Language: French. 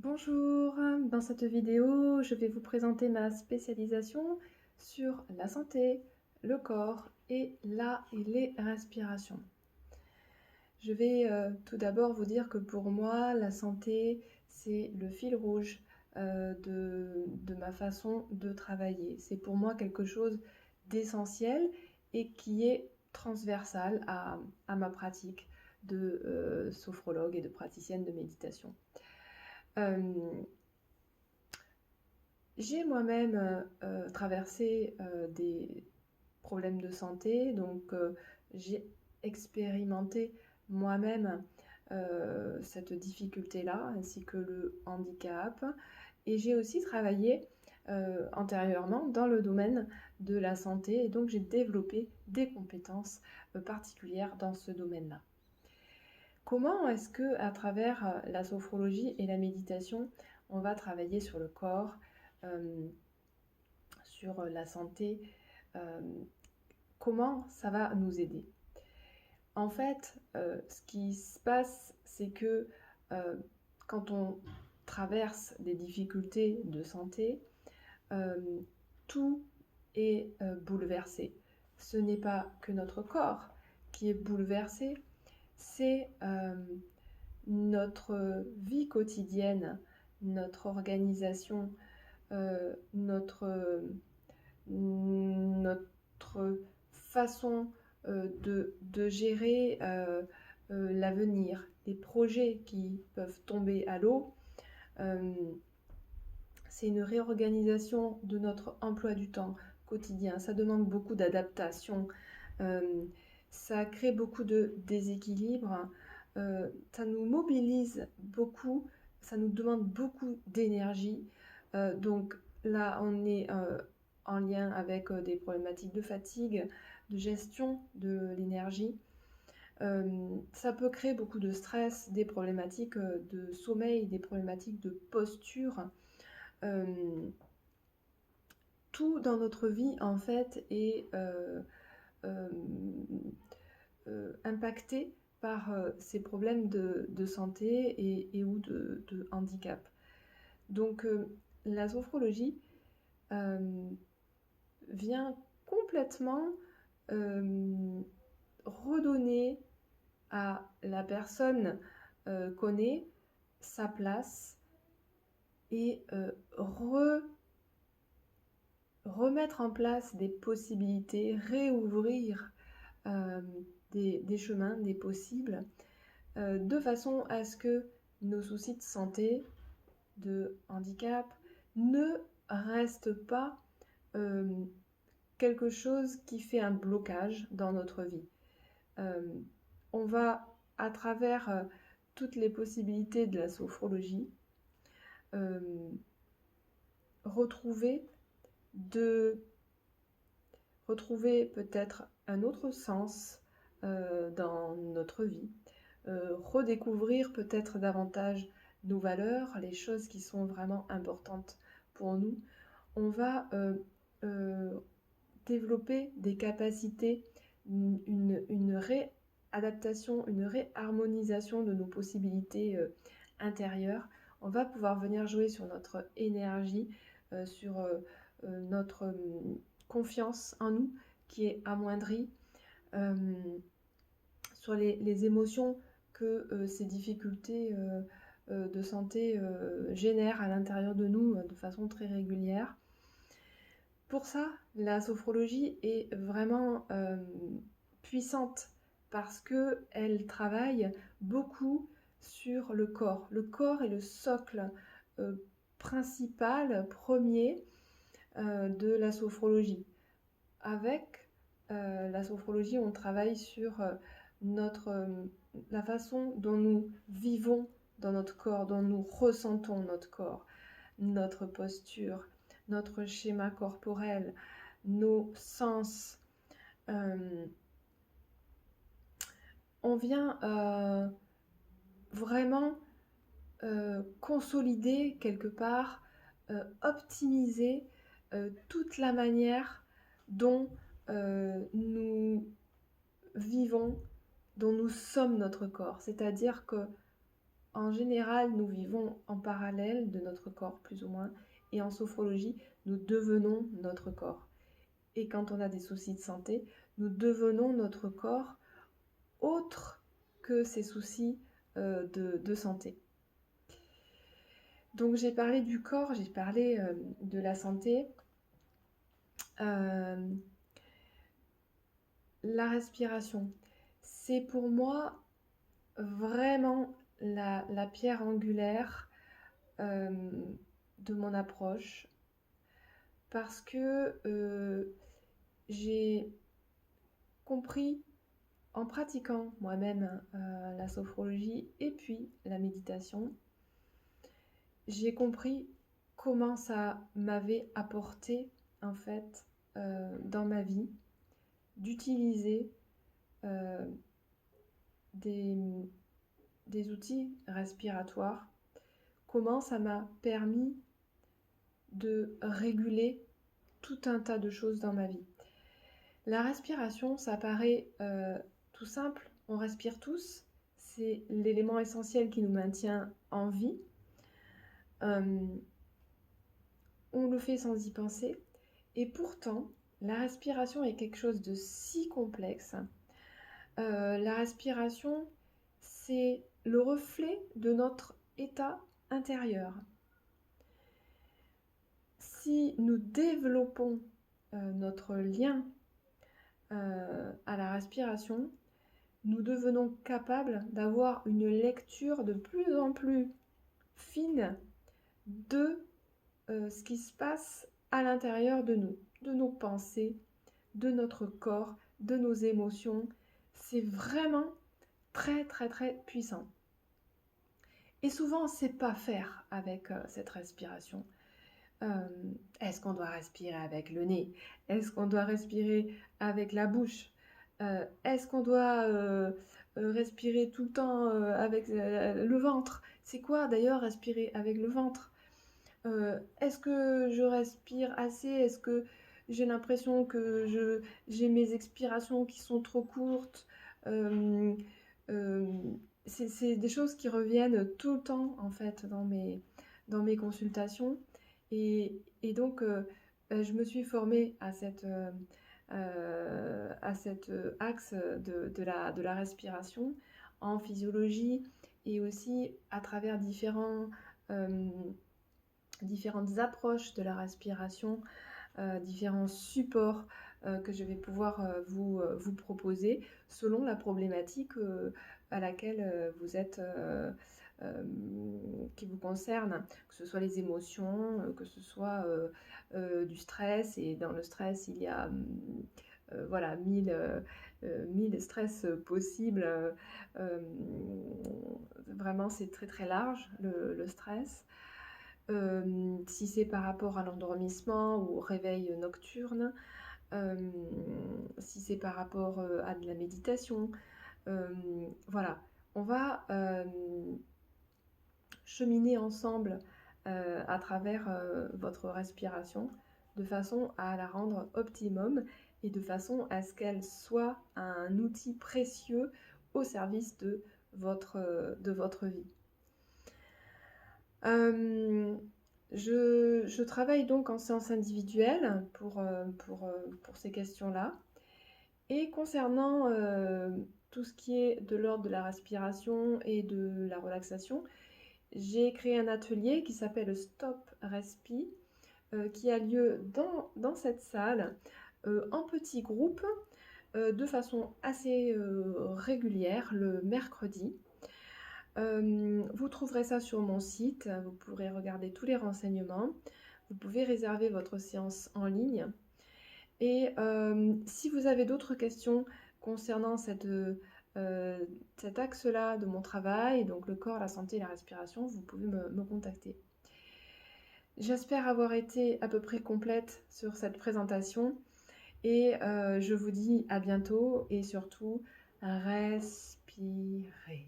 Bonjour, dans cette vidéo, je vais vous présenter ma spécialisation sur la santé, le corps et les respirations. Je vais tout d'abord vous dire que pour moi, la santé, c'est le fil rouge de ma façon de travailler. C'est pour moi quelque chose d'essentiel et qui est transversal à ma pratique de sophrologue et de praticienne de méditation. J'ai moi-même traversé des problèmes de santé, donc j'ai expérimenté moi-même cette difficulté-là, ainsi que le handicap. Et j'ai aussi travaillé antérieurement dans le domaine de la santé, et donc j'ai développé des compétences particulières dans ce domaine-là. Comment est-ce que, à travers la sophrologie et la méditation, on va travailler sur le corps, euh, sur la santé, euh, comment ça va nous aider? En fait, ce qui se passe, c'est que euh, quand on traverse des difficultés de santé, euh, tout est bouleversé. Ce n'est pas que notre corps qui est bouleversé, c'est notre vie quotidienne, notre organisation, notre façon de gérer l'avenir, les projets qui peuvent tomber à l'eau. Euh, c'est une réorganisation de notre emploi du temps quotidien. Ça demande beaucoup d'adaptation. Euh, Ça crée beaucoup de déséquilibre. Ça nous mobilise beaucoup. Ça nous demande beaucoup d'énergie. Donc là, on est en lien avec des problématiques de fatigue, de gestion de l'énergie. Ça peut créer beaucoup de stress, des problématiques de sommeil, des problématiques de posture. Euh, Tout dans notre vie, en fait, est euh, impacté par ces problèmes de santé et ou de handicap. Donc, la sophrologie euh, vient complètement redonner à la personne qu'on est sa place et remettre en place des possibilités, réouvrir euh, des chemins, des possibles, de façon à ce que nos soucis de santé, de handicap, ne restent pas euh, quelque chose qui fait un blocage dans notre vie. Euh, on va, à travers toutes les possibilités de la sophrologie, euh, retrouver, de, retrouver peut-être un autre sens dans notre vie, redécouvrir peut-être davantage nos valeurs, les choses qui sont vraiment importantes pour nous. On va euh, développer des capacités, une réadaptation, une réharmonisation de nos possibilités intérieures. On va pouvoir venir jouer sur notre énergie, sur notre confiance en nous qui est amoindrie, euh, sur les émotions que ces difficultés de santé génèrent à l'intérieur de nous de façon très régulière. Pour ça, la sophrologie est vraiment puissante parce qu'elle travaille beaucoup sur le corps. Le corps est le socle euh, principal, premier de la sophrologie. Avec la sophrologie, on travaille sur la façon dont nous vivons dans notre corps, dont nous ressentons notre corps, notre posture, notre schéma corporel, nos sens. Euh, on vient vraiment consolider quelque part, optimiser toute la manière dont nous vivons, dont nous sommes notre corps. C'est-à-dire que en général, nous vivons en parallèle de notre corps, plus ou moins, et en sophrologie, nous devenons notre corps. Et quand on a des soucis de santé, nous devenons notre corps autre que ces soucis de santé. Donc j'ai parlé du corps, j'ai parlé de la santé. La respiration, c'est pour moi vraiment la pierre angulaire de mon approche, parce que j'ai compris en pratiquant moi-même la sophrologie et puis la méditation, j'ai compris comment ça m'avait apporté en fait dans ma vie d'utiliser des outils respiratoires, comment ça m'a permis de réguler tout un tas de choses dans ma vie. La respiration, ça paraît tout simple, on respire tous, c'est l'élément essentiel qui nous maintient en vie. On le fait sans y penser, et pourtant, la respiration est quelque chose de si complexe. La respiration, c'est le reflet de notre état intérieur. Si nous développons notre lien à la respiration, nous devenons capables d'avoir une lecture de plus en plus fine de ce qui se passe à l'intérieur de nous, de nos pensées, de notre corps, de nos émotions. C'est vraiment très très très puissant. Et souvent, on ne sait pas faire avec cette respiration. Est-ce qu'on doit respirer avec le nez? Est-ce qu'on doit respirer avec la bouche? Est-ce qu'on doit respirer tout le temps avec le ventre? C'est quoi d'ailleurs respirer avec le ventre? Est-ce que je respire assez? Est-ce que j'ai l'impression que j'ai mes expirations qui sont trop courtes? Euh, euh, c'est des choses qui reviennent tout le temps en fait dans mes consultations. Et donc, je me suis formée à cet axe de la respiration en physiologie, et aussi à travers différentes approches de la respiration, différents supports que je vais pouvoir vous proposer selon la problématique à laquelle vous êtes, qui vous concerne, que ce soit les émotions, que ce soit du stress. Et dans le stress, il y a voilà, 1000 stress possibles. Vraiment, c'est très très large le stress. Si c'est par rapport à l'endormissement ou au réveil nocturne, si c'est par rapport à de la méditation, voilà, on va cheminer ensemble à travers votre respiration de façon à la rendre optimum et de façon à ce qu'elle soit un outil précieux au service de votre vie. Je travaille donc en séance individuelle pour ces questions-là. Et concernant tout ce qui est de l'ordre de la respiration et de la relaxation, j'ai créé un atelier qui s'appelle Stop Respi, qui a lieu dans cette salle, en petits groupes, de façon assez régulière, le mercredi. Vous trouverez ça sur mon site, vous pourrez regarder tous les renseignements, vous pouvez réserver votre séance en ligne. Et si vous avez d'autres questions concernant cet axe-là de mon travail, donc le corps, la santé et la respiration, vous pouvez me contacter. J'espère avoir été à peu près complète sur cette présentation, et je vous dis à bientôt, et surtout, respirez.